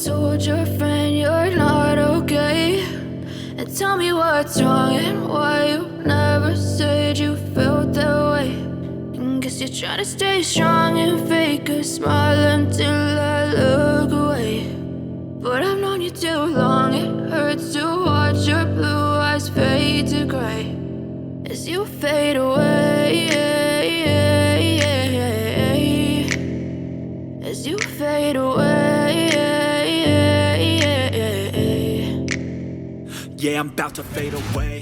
told your friend you're not okay? And tell me what's wrong and why you never said you felt that way. And guess you're trying to stay strong and fake a smile until I look away. But I've known you too long, it hurts to watch your blue eyes fade to gray as you fade away, as you fade away. Yeah, I'm about to fade away.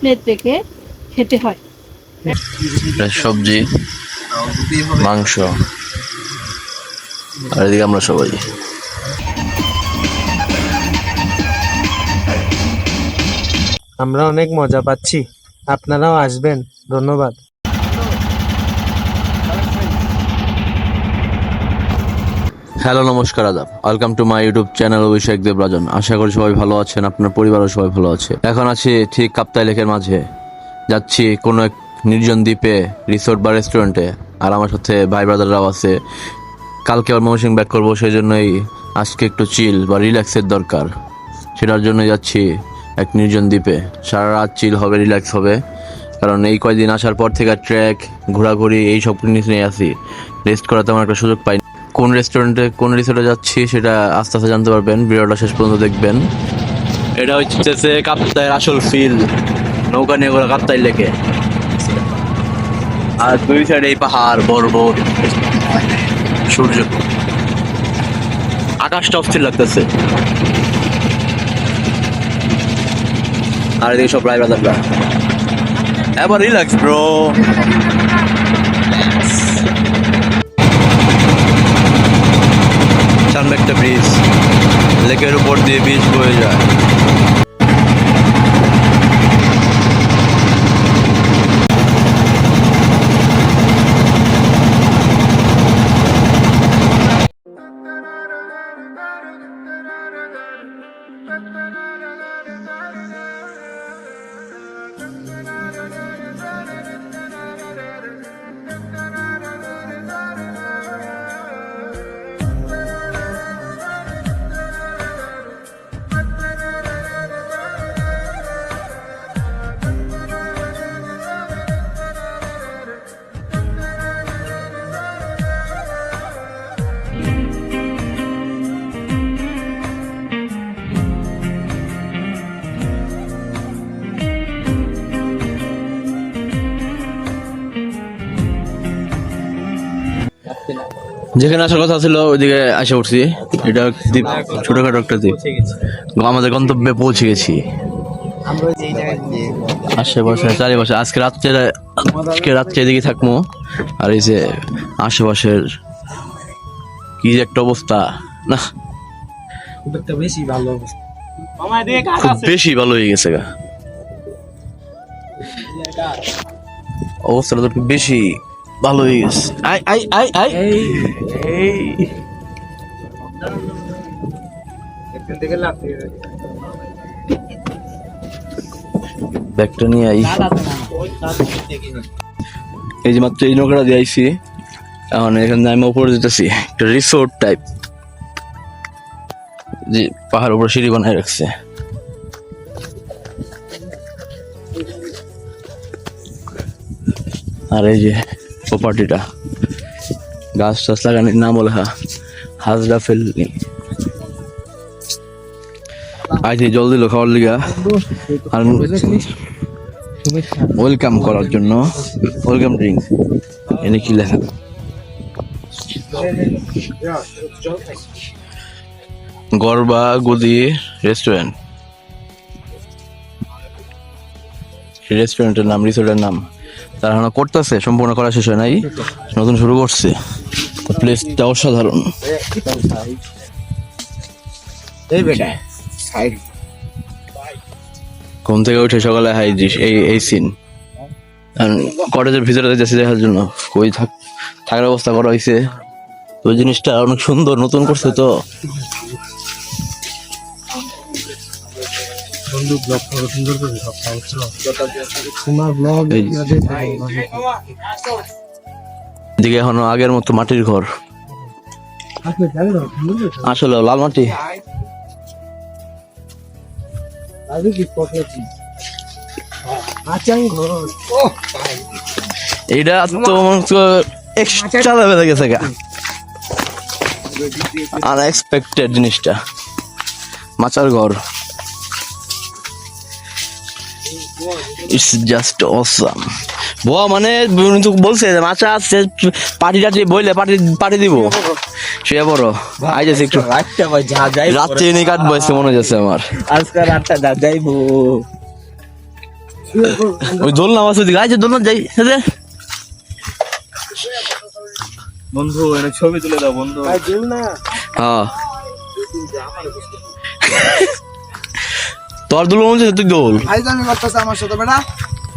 Plate রেখে খেতে হয়। সবজি, মাংস, আর এদিকে আমরা সবাই। আমরা অনেক মজা পাচ্ছি, আপনারাও আসবেন। ধন্যবাদ। হ্যালো, নমস্কার, আদাব, welcome to my YouTube channel Abhishek Debrajan. আশা করি সবাই ভালো আছেন, আপনার পরিবারও সবাই ভালো আছে। এখন আছি ঠিক কাপ্তাই লেকের মাঝে, যাচ্ছি কোনো এক নির্জন দ্বীপে, রিসোর্ট বা রেস্টুরেন্টে। আর আমার সাথে ভাই ব্রাদাররাও আছে। কালকে আবার ময়মনসিংহ ব্যাক করবো, সেই জন্যই আজকে একটু চিল বা রিল্যাক্সের দরকার। সেটার জন্য যাচ্ছি এক নির্জন দ্বীপে। সারা রাত চিল হবে, রিল্যাক্স হবে, কারণ এই কয়েকদিন আসার পর থেকে ট্র্যাক, ঘোরাঘুরি এই সব জিনিস নিয়ে আসি। রেস্ট করার তেমন একটা সুযোগ পাই। কোন রেস্টুরেন্টে, কোন রিসোর্টে যাচ্ছি সেটা আস্তে আস্তে জানতে পারবেন, ভিডিওটা শেষ পর্যন্ত দেখবেন। এটা হচ্ছে কাপ্তাইয়ের আসল ফিল, নৌকা নিয়ে ঘোরা কাপ্তাই লেকে। আর দুই সাইডে এই পাহাড়, পর্বত, সূর্য, আকাশটা অস্থির লাগতেছে। আর এদিকে সব রায় ব্রাদাররা। এবার রিল্যাক্স ব্রো। সামনে একটা ব্রিজ, লেকের উপর দিয়ে ব্রিজ বয়ে যায়। যেখানে আসার কথা ছিল ওইদিকে এসে উঠছি। এটা দ্বীপ, ছোটখাটো একটা দ্বীপ। আমাদের গন্তব্যে পৌঁছে গেছি। আশেপাশে চারিপাশে আজকে রাত্রে এদিকে থাকবো। আর এই যে আশেপাশের কি যে একটা অবস্থা, না খুব বেশি ভালো হয়ে গেছে গা অবস্থাটা, তো খুব বেশি ভালো হয়ে গেছে। আই আই আই আই এই ব্যাগটা নিয়ে আই। এই যে মাত্র এই নৌকাটা দিয়ে আইছি, এখন এখানে আমি উপরে যেতেছি। একটা রিসোর্ট টাইপ, যে পাহাড়ের উপরে সিঁড়ি বানায় রাখছে। আর এই যে প্রপার্টিটা, গাছ টাছ লাগানোর নাম লেখা হাজরা ফেলনি। আইতে জল দিল খাওয়ার লিগা আর ওয়েলকাম করার জন্য, ওয়েলকাম ড্রিঙ্ক। এনে কি লেখা, গরবা গুদি রেস্টুরেন্ট। রেস্টুরেন্টের নাম, রিসোর্টের নাম তারা এখন করতেছে, সম্পূর্ণ করা শেষ হয় নাই, নতুন শুরু করছে। প্লেসটা অসাধারণ। ঘুম থেকে উঠে সকালে হাই দিস এই সিন কটেজের ভিতরে যাচ্ছি দেখার জন্য। কই থাকার ব্যবস্থা করা হয়েছে, ওই জিনিসটা অনেক সুন্দর, নতুন করছে তো। শুধু ব্লগ করো, সুন্দর করে সব তোমার ব্লগ এই। এদিকে এখনো আগের মতো মাটির ঘর, আসলে লাল মাটি। এইটা তো এক্সট্রা লেভেলে গেছে গা, আনএক্সপেক্টেড জিনিসটা। মাচার ঘর, ইটস জাস্ট অসাম। বোয়া মানে উনি তো বলছে যে মাচা আছে, পার্টি টাটি বইলে পার্টি দিব। শুয়ে পড়ো, আইতেছে একটু রাত্রে এনে কাটবো আজকে মনে যাচ্ছে আমার। আজকে রাতটা যাইবো। ওই দোলনা আছে ওদিকে, আইছে দোলনা যাই। বন্ধু এনে ছবি তুলে দাও বন্ধু। হ্যাঁ তোর দুল মনে তুই দোল। আমি করতেছে আমার সাথে বেটা,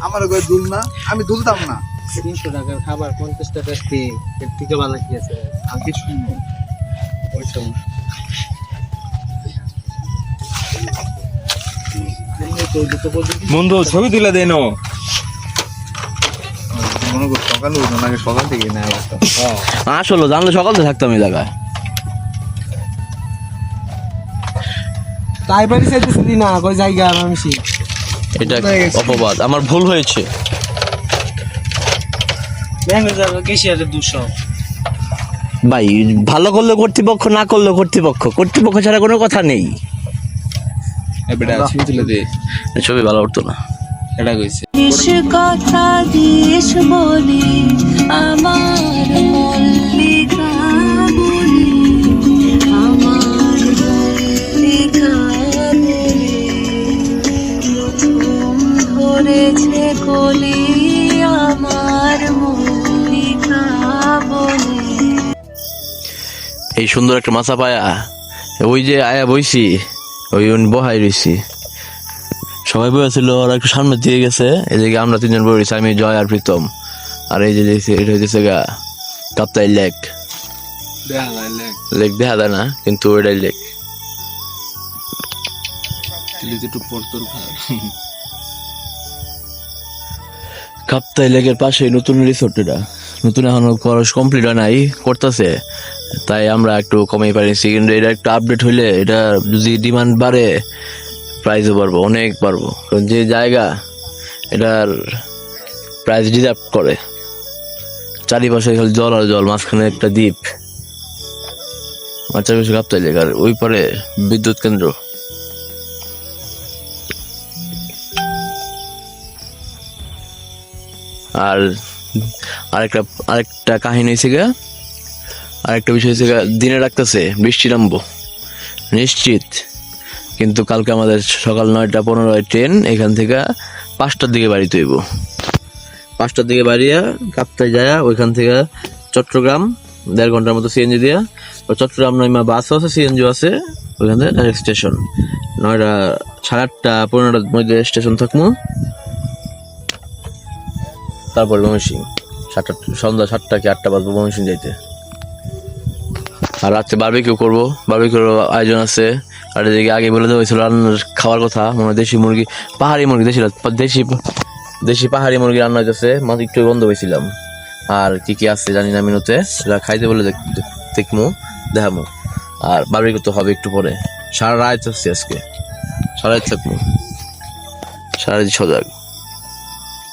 আমার কই দুল না, আমি দুলতাম না। 300 টাকার খাবার 50 টাকা স্টেক, এর থেকে ভালো কি আছে? আর কিছু নেই। ওই সব বন্ধু ছবি তুলে দেন। মনে কর সকালে উঠো নাকি, সকাল থেকে না আসলে জানলে সকাল থেকে থাকতাম এই জায়গায়। তাই বাড়ি চাইতেছিলি না, কই জায়গা মানুষ। এটা অপবাদ, আমার ভুল হয়েছে। ভাই ভালো করলে কর্তৃপক্ষ, না করলে কর্তৃপক্ষ, কর্তৃপক্ষ ছাড়া কোনো কথা নেই। ছবি তুলে দে, ছবি ভালো উঠতো না। এটা কইছে কথা দিস বলি আমার মল্লিকা বলি, আমার মল্লিকা বলি, প্রথম ধরেছে কলি আমার মল্লিকা বলি। এই সুন্দর একটা মাছা পায়া ওই যে আয়া বইছি, ওই বহাই রইছি, সবাই বসেছিল, ওরা একটু সামনে দিয়ে গেছে। এদিকে আমরা তিনজন বই রয়েছি, আমি, জয় আর প্রীতম। আর এই যে এটা হইতেছে গা কাপ্তাই লেক। লেক দেখা যায় না কিন্তু ওইটাই লেক। কাপ্তাই লেকের পাশে নতুন রিসোর্ট, এটা নতুন, এখনো খরচ কমপ্লিট হয় নাই, করতেছে। তাই আমরা একটু কমেই পারিছি, কিন্তু এটা একটু আপডেট হইলে, এটা যদি ডিমান্ড বাড়ে প্রাইসও বাড়বো, অনেক বাড়বো। কারণ যে জায়গা এটার প্রাইস ডিজার্ভ করে। চারিপাশে খালি জল আর জল, মাঝখানে একটা দ্বীপ, আর চারিপাশে কাপ্তাই লেক, আর ওই পারে বিদ্যুৎ কেন্দ্র। আর আরেকটা কাহিনী হয়েছে গা, আরেকটা বিষয় হয়েছে গা, দিনে রাখতেছে বৃষ্টি নামবো নিশ্চিত, কিন্তু কালকে আমাদের সকাল 9:15 ট্রেন, এখান থেকে 5টার দিকে বাড়িতে হইব। 5টার দিকে বাড়িয়া কাপ্তাই যায়, ওইখান থেকে চট্টগ্রাম 1.5 ঘন্টার মতো সিএনজি দিয়া, চট্টগ্রাম নইমা বাসও আছে, সিএনজিও আছে, ওইখান থেকে ডাইরেক্ট স্টেশন। 8:30-9:15 মধ্যে স্টেশন থাকবো, তারপর ময়মনসিং। সন্ধ্যা 7টা কি 8টা বাজবো ময়মনসিং যাইতে। আর রাত্রে বারবিকিউ করবো, বারবিকিউর আয়োজন আছে। আর এদিকে আগে বলে দেওয়া হয়েছিল রান্নার খাওয়ার কথা, মানে দেশি মুরগি, পাহাড়ি মুরগি, দেশি পাহাড়ি মুরগি রান্না হইতেছে, মাঝে একটু বন্ধ হয়েছিলাম। আর কি কি আছে জানি না মেনুতে, সেটা খাইতে বলে দেখমু, দেখামু। আর বারবিকিউ তো হবে একটু পরে। সারা রাত আসছি আজকে, সারা রাত থাকবো, সারা রাত সজাগ।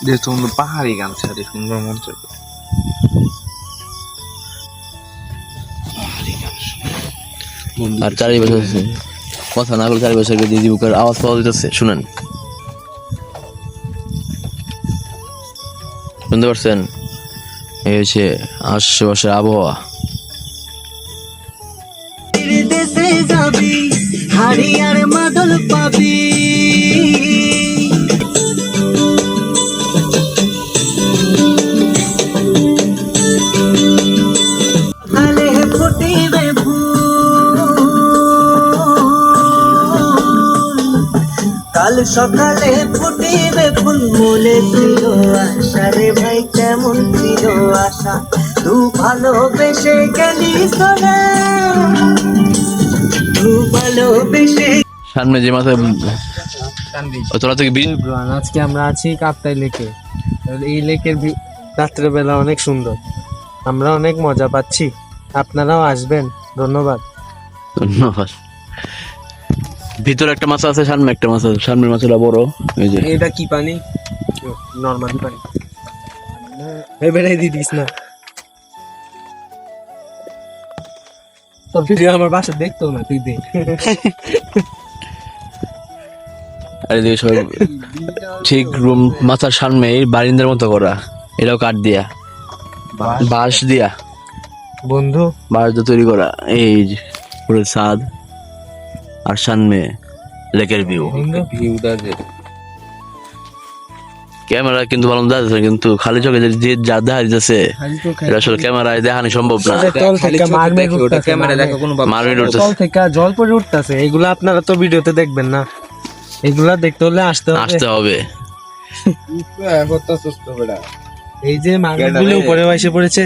যেহেতু পাহাড়ি গান ছাড়ে সুন্দর মঞ্চ। আর চারিপাশে কথা না বলে চারিপাশে দিদি বুকের আওয়াজ পাওয়া যেতেছে, শুনেন, শুনতে পারছেন? এই হচ্ছে আশেপাশের আবহাওয়া। দেশে যাবি হারিয়ার মাদল পাবি, আলে ফুটিবে কাল সকালে ফুটিবে ফুল, মনে ছিল আশা রে ভাই, কেমন ছিল আশা, তু ভালোবেসে গেলি সরে, তু ভালোবেসে সামনে যে মাথায় তোরা থেকে আজকে আমরা আছি কাপ্তাই লেকে। এই লেকের রাত্রেবেলা অনেক সুন্দর, আমরা অনেক মজা পাচ্ছি, আপনারাও আসবেন। ধন্যবাদ। ধন্যবাদ। ভিতরে একটা মাছ আছে, সামনে একটা মাছ আছে। সামনের মাছটা বড়, এই যে এটা কি পানি? নরমালি পানি। বেড়াই দিস না, তোর ভিডিও আমার বাসা দেখতো না, তুই দেখ। আর এদিকে সব ঠিক রুম মাথার সামনে বারিন্দার মতো করা, এটাও কাঠ দিয়া, বাঁশ দিয়া, বন্ধু বাঁশ দিয়ে তৈরি করা। এই যে পুরো ছাদ আর সামনে লেকের ভিউ। ক্যামেরা কিন্তু ভালো দেখা, কিন্তু খালি চোখে যে যা দেখা যাচ্ছে এটা আসলে ক্যামেরায় দেখানো সম্ভব না। তল থেকে মারমিট উঠতেছে, মারমিট তল উঠতেছে, থেকে জল পড়ে উঠতেছে। এগুলো আপনারা তো ভিডিওতে দেখবেন না, এগুলা দেখতে হলে আসতে হবে। এই যে মারমিটগুলো উপরে এসে পড়েছে।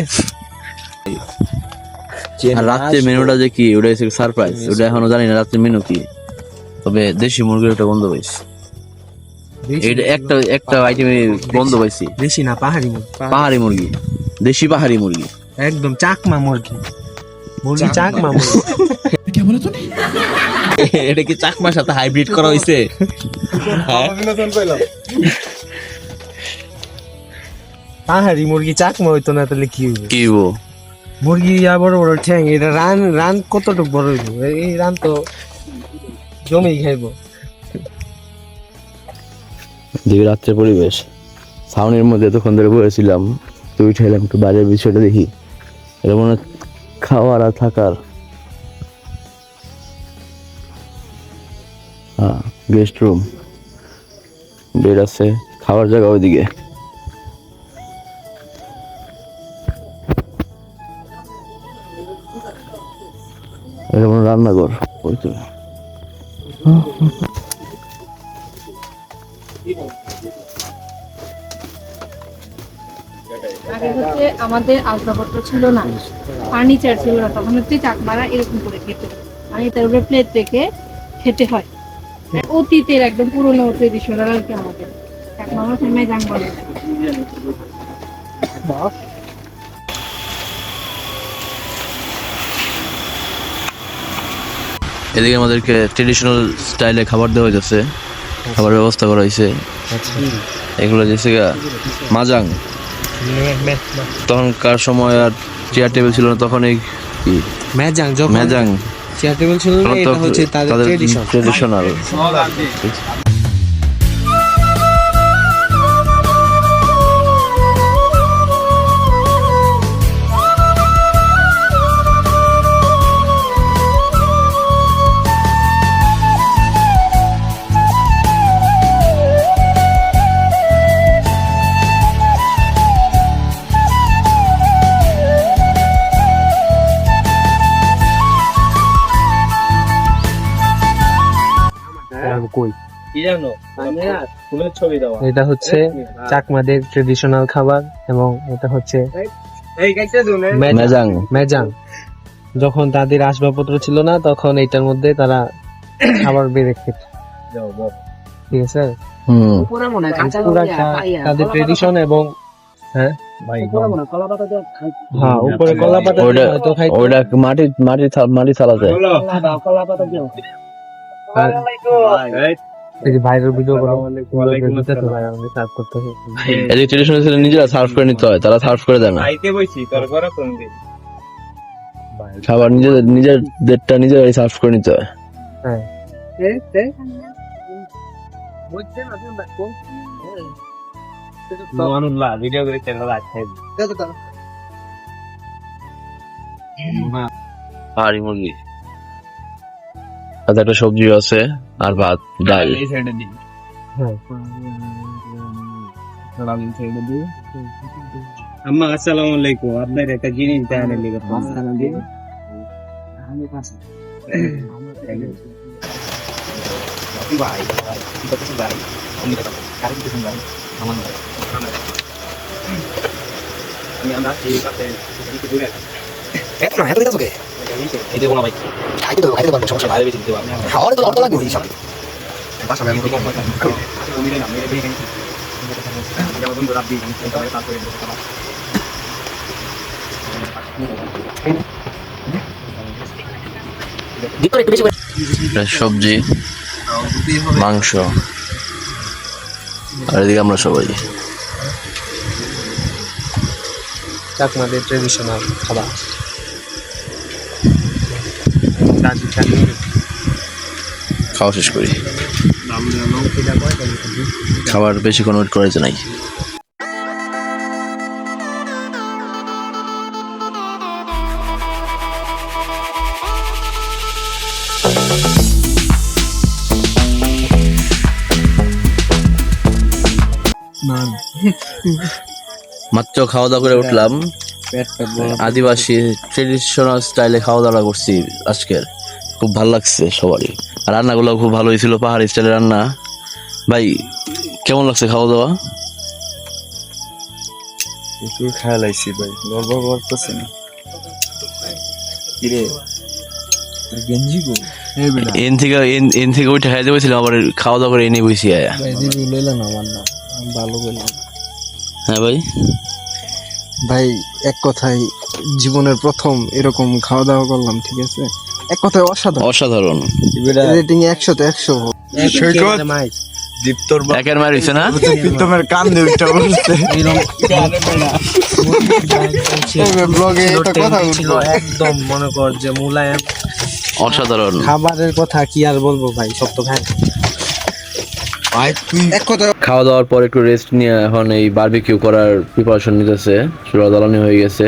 আর রাত্রে মেনুটা যে কি, ওটা হচ্ছে সারপ্রাইজ, ওটা এখনো জানি না রাত্রে মেনু কি। তবে দেশি মুরগির একটা গন্ধ পাইছি, এটা একটা আইটেমে গন্ধ পাইছি। দেশি না পাহাড়ি মুরগি, পাহাড়ি মুরগি, দেশি পাহাড়ি মুরগি, একদম চাকমা মুরগি, মুরগি চাকমা মুরগি। এটা কি চাকমার সাথে হাইব্রিড করা হয়েছে? পাহাড়ি মুরগি চাকমা হইতো না তাহলে কি হইবে? কি গো, মুরগি ইয়া বড় বড় ঠ্যাং, এটা রান কতটুকু বড় হইব? এই রান তো জমেই খাইবো। দেখি রাত্রের পরিবেশ, সাউনের মধ্যে এতক্ষণ ধরে বসেছিলাম, তো উঠাইলাম একটু বাইরের বিষয়টা দেখি। এটা মনে হয় খাওয়ার আর থাকার, হ্যাঁ গেস্ট রুম, বেড আছে, খাওয়ার জায়গা ওইদিকে। এটা মনে হয় রান্নাঘর, ওই তো। আগে হচ্ছে আমাদের আসবাবপত্র ছিল না, ফার্নিচার ছিল না, তখন হচ্ছে চাকমারা এরকম করে খেতে, মানে তার উপরে প্লেট রেখে খেতে হয়। অতীতের একদম পুরোনো ট্রেডিশনাল আর কি আমাদের চাকমারা ফেমাই জাং বলে। এদিকে আমাদেরকে ট্রেডিশনাল স্টাইলে খাবার দেওয়া হয়েছে, খাবারের ব্যবস্থা করা হয়েছে। এগুলো যেছে মাজাং, তখনকার সময় আর চেয়ার টেবিল ছিল না, তখন এই মেজাং মেজাং চেয়ার টেবিল ছিল না, এটা হচ্ছে তাদের ট্রেডিশনাল। এটা হচ্ছে চাকমাদের ট্রেডিশনাল খাবার, এবং এটা হচ্ছে মেজাং। মেজাং। যখন তাদের আসবাবপত্র ছিল না, তখন এটার মধ্যে তারা খাবার বেড়ে খেত। ঠিক আছে, পুরা তাদের ট্রেডিশন। এবং হ্যাঁ উপরে কলা পাতা হয়তো খাইতো। ওইটা মাটি থালাতে। ভাইরাল ভিডিও করো, সার্ভ করতে হবে। এদিকে ট্রেডিশনাল ছিল নিজেরা সার্ভ করে নিতে হয়, তারা সার্ভ করে দেয় না। খাবার নিজেদেরটা নিজেরাই সার্ভ করে নিতে হয়। হ্যাঁ পাহাড়ি মুরগি, সাথে একটা সবজি আছে, আর ভাত ডাল। আম্মা আসসালামু আলাইকুম, আপনার একটা জিনিস দেখানোর লিগে সবজি, মাংস, আর এদিকে আমরা সবাই। চাকমাদের ট্রেডিশনাল খাবার। খাওয়া শেষ করি, খাবার বেশিক্ষণ ওয়েট করা যায় নাই। মাত্র খাওয়া দাওয়া করে উঠলাম, আদিবাসী ট্রেডিশনাল স্টাইলে খাওয়া দাওয়া করছি আজকের, খুব ভালো লাগছে সবারই। আর রান্নাগুলো খুব ভালো হয়েছিল, পাহাড়ি স্টাইলের রান্না। ভাই কেমন লাগছে খাওয়া দাওয়া? প্রচুর খেয়াল আইসি ভাই, গর্ব করতেছে না কিরে গেঞ্জি গো এন থেকে ওইটা খাইতে বলছিলাম, আবার খাওয়া দাওয়া করে এনে বসি আয়া। লইলেন আমার না, আমি ভালো বললাম হ্যাঁ ভাই, ভাই। এক কথায় জীবনের প্রথম এরকম খাওয়া দাওয়া করলাম, ঠিক আছে? এক কথায় অসাধারণ, অসাধারণ। রেটিং 100-তে 100। একের মার হইছে না? প্রীতমের কান দিয়ে উঠা বলছে ব্লগে একটা কথা ছিল উঠলো। একদম, মনে কর যে মুলায়ম। অসাধারণ। খাবারের কথা কি আর বলবো ভাই, সব তো ভাই। এক কথা খাওয়া দাওয়ার পর একটু রেস্ট নিয়ে এখন এই বারবিকিউ করার প্রিপারেশন নিতেছে। চুলা জ্বালানি হয়ে গেছে,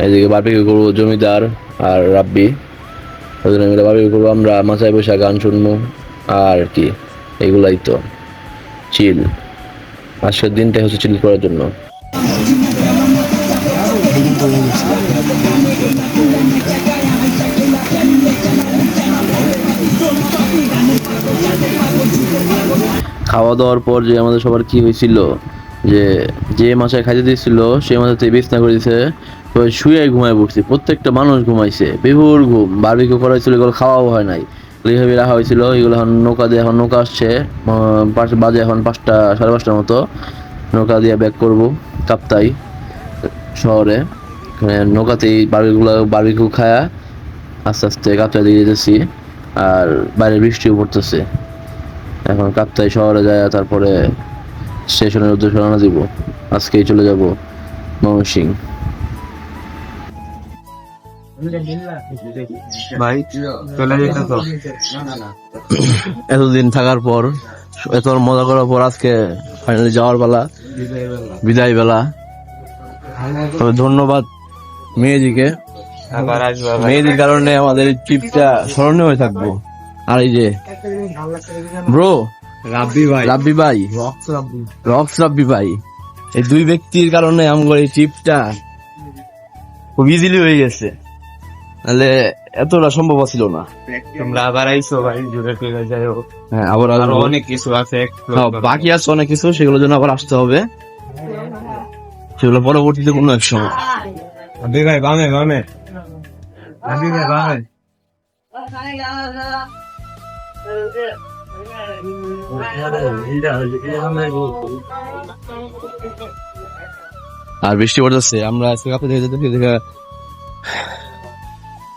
এইদিকে বারবিকিউ করবো জমিদার আর রাব্বি, ওই মিলে বারবিকিউ করবো। আমরা মাথায় বসে গান শুনবো আর কি, এগুলাই তো চিল। আজকের দিনটাই হচ্ছে চিল করার জন্য। খাওয়া দাওয়ার পর যে আমাদের সবার কি হয়েছিল, যে মাছায় খাইতে দিয়েছিল সেই মাছাতে বিছনা করে দিয়েছে, তো শুয়ে ঘুমায় পড়ছি। প্রত্যেকটা মানুষ ঘুমাইছে, বিভোর ঘুম। বারবিকিউ করা হয়েছিল, এগুলো খাওয়াও হয় নাই, এইভাবে রাখা হয়েছিল। এগুলো এখন নৌকা দিয়ে, এখন নৌকা আসছে, বাজে এখন 5টা 5:30টার মতো। নৌকা দিয়ে ব্যাক করবো কাপ্তাই শহরে। নৌকাতেই বারবিকিউ খায়া আস্তে আস্তে কাপ্তাই দিয়ে যেতেছি। আর বাইরে বৃষ্টিও পড়তেছে। এখন কাপ্তাই শহরে যায়, তারপরে স্টেশনের উদ্দেশ্যে রওনা দিব। আজকেই চলে যাব ময়মনসিংহ। ভাই চলে যেতে তো এতদিন থাকার পর, এত মজা করার পর আজকে ফাইনালি যাওয়ার বেলা, বিদায় বেলা। তবে ধন্যবাদ মেয়েদিকে, মেয়েদির কারণে আমাদের এই ট্রিপটা স্মরণীয় হয়ে থাকবো। আর এই যে ব্রো রাব্বি ভাই, রক্স রাব্বি ভাই, এই দুই ব্যক্তির কারণে আমার এই ট্রিপটা খুব ইজিলি হয়ে গেছে, তাহলে এতটা সম্ভব ছিল না। তোমরা আবার আইসো ভাই, জুড়ে ফিরে যাই হোক। হ্যাঁ, আবার আরো অনেক কিছু আছে, বাকি আছে অনেক কিছু, সেগুলোর জন্য আবার আসতে হবে, সেগুলো পরবর্তীতে কোনো এক সময়। ভাই বামে বামে বামে। আর বৃষ্টি পড়তেছে, আমরা আজকে কাপ্তাই থেকে যেতেছি, দেখে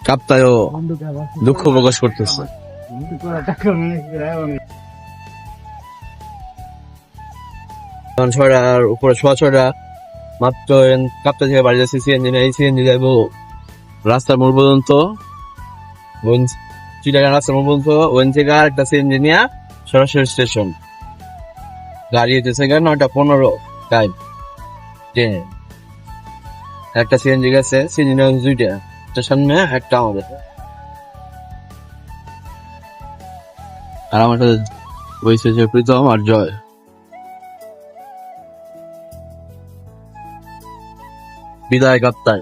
কাপ্তাইও দুঃখ প্রকাশ করতেছে। এখন 6টার উপরে, 6:15 মাত্র। কাপ্তাই থেকে বাড়ি যাচ্ছি সিএনজি নিয়ে। এই সিএনজি যাইবো রাস্তার মোড় পর্যন্ত, চিটাগাং রাস্তার মোড় পর্যন্ত। ওখান থেকে আর একটা সিএনজি নিয়ে সরাসরি স্টেশন। গাড়ি হইতেছে 9:15 টাইম ট্রেনে। একটা সিএনজি গেছে, সিএনজি নেওয়া 2টা, একটা সামনে একটা আমাদের। আর আমার সাথে বইছে যে প্রীতম আর জয়। বিদায় কাপ্তাই।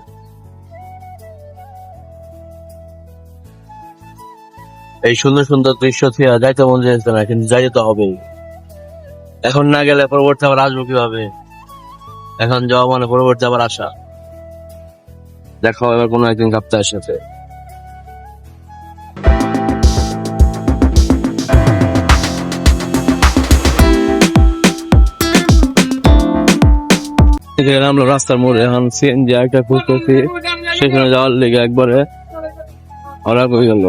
এই সুন্দর সুন্দর দৃশ্য থেকে যাইতে মন যাচ্ছে না, কিন্তু যাইতে তো হবে। এখন না গেলে পরবর্তী আবার আসবো কিভাবে? এখন যাওয়া মানে পরবর্তী আবার আসা। দেখা হবে এবার কোনো একদিন কাপ্তাইয়ের সাথে। এখানে আমরা রাস্তার মোড়ে এখন সিএনজি একটা খুঁজতেছি, সেখানে যাওয়ার লেগে একবারে ওরা কই গেল।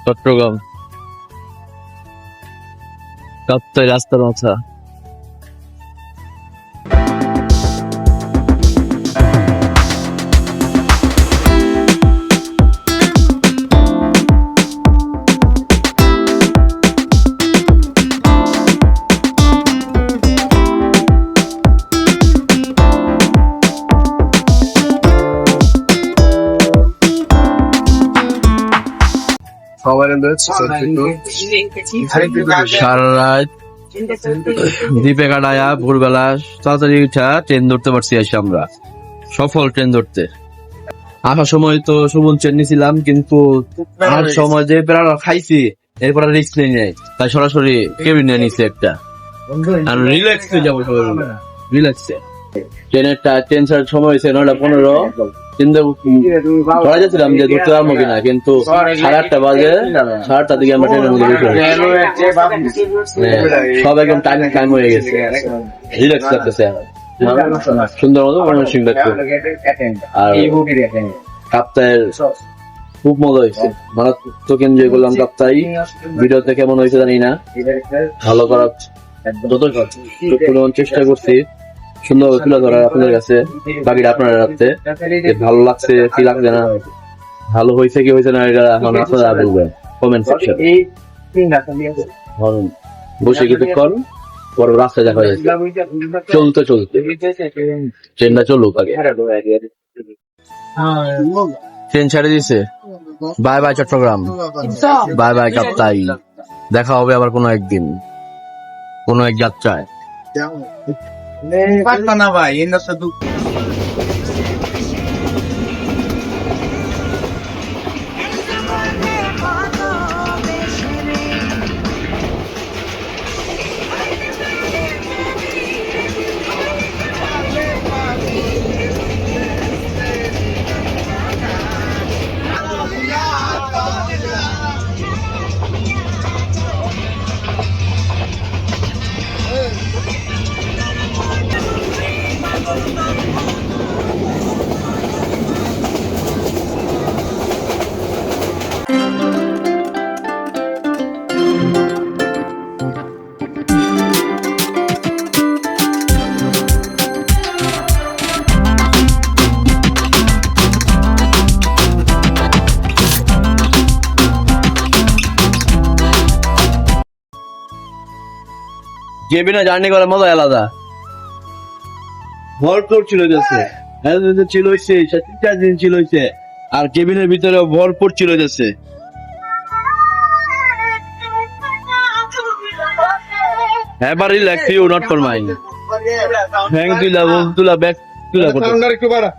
চট্টগ্রাম কাপ্তাই রাস্তার মাথা। সারা রাত দ্বীপে কাটায়া ভোরবেলা তাড়াতাড়ি উঠা ট্রেন ধরতে পারছি এসে আমরা, সফল ট্রেন ধরতে। আসার সময় তো সুমন ট্রেন নিয়েছিলাম, কিন্তু আর সময় যে বেড়া খাইছি এরপর রিস্ক নেই নাই, তাই সরাসরি কেবিন নিয়ে নিছি একটা, আর রিল্যাক্সে যাবো সবাই রিল্যাক্সে। ট্রেন ছাড়ার সময় হয়েছে 9:15, চিন্তা ধরা যাচ্ছিলাম যে ধরতে পারবো কিনা, কিন্তু 8:30 বাজে, 8:30 দিকে আমরা ট্রেনের মধ্যে সব একদম টাইম হয়ে গেছে, রিল্যাক্স লাগতেছে সুন্দর মতো ময়মনসিংহ দেখতে। আর কাপ্তাইয়ের খুব মজা হয়েছে, মারাত্মক এনজয় করলাম কাপ্তাই। ভিডিওতে কেমন হয়েছে জানি না, ভালো করার যত চেষ্টা করছি সুন্দর তুলে ধরার আপনাদের কাছে, বাকিটা আপনারা রাখতে। ভালো লাগছে কি লাগছে না, ভালো হয়েছে কি হয়েছে না, এটা এখন আপনারা বলবেন কমেন্ট সেকশনে। বসে কিছুক্ষণ পরে রাস্তায় দেখা যাচ্ছে, চলতে চলতে ট্রেনটা চলুক আগে। ট্রেন ছেড়ে দিছে, bye bye Chittagong, bye bye Kaptai, দেখা হবে আবার কোনো একদিন কোনো এক যাত্রায়। না ভাই এন্ডা শুধু কেবিনে জার্নি করার মজা আলাদা, ভরপুর ছিল যাচ্ছে, ছিল হইছে 4 দিন ছিল হইছে, আর কেবিনের ভিতরে ভরপুর ছিল যাচ্ছে। এবার রিল্যাক্স ইউ নট ফর মাইন্ড, হ্যাং তুলা ব্যাক তুলা করতে। একটু বাড়া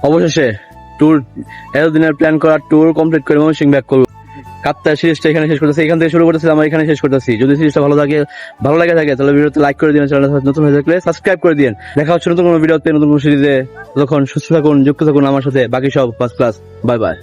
অবশেষে ট্যুর, এতদিনের প্ল্যান করা ট্যুর কমপ্লিট করে ময়মনসিংহ ব্যাক করবো। কাপ্তাই সিরিজটা এখানে শেষ করতেছি, এখান থেকে শুরু করতেছিলাম, আমরা এখানে শেষ করতেছি। যদি সিরিজটা ভালো লাগে থাকে তাহলে ভিডিওতে লাইক করে দিন, চ্যানেলটা নতুন হয়ে থাকলে সাবস্ক্রাইব করে দিন। দেখা হচ্ছে নতুন কোনো ভিডিওতে, নতুন কোনো সিরিজে। ততক্ষণ সুস্থ থাকুন, যুক্ত থাকুন আমার সাথে। বাকি সব ফার্স্ট ক্লাস, বাই বাই।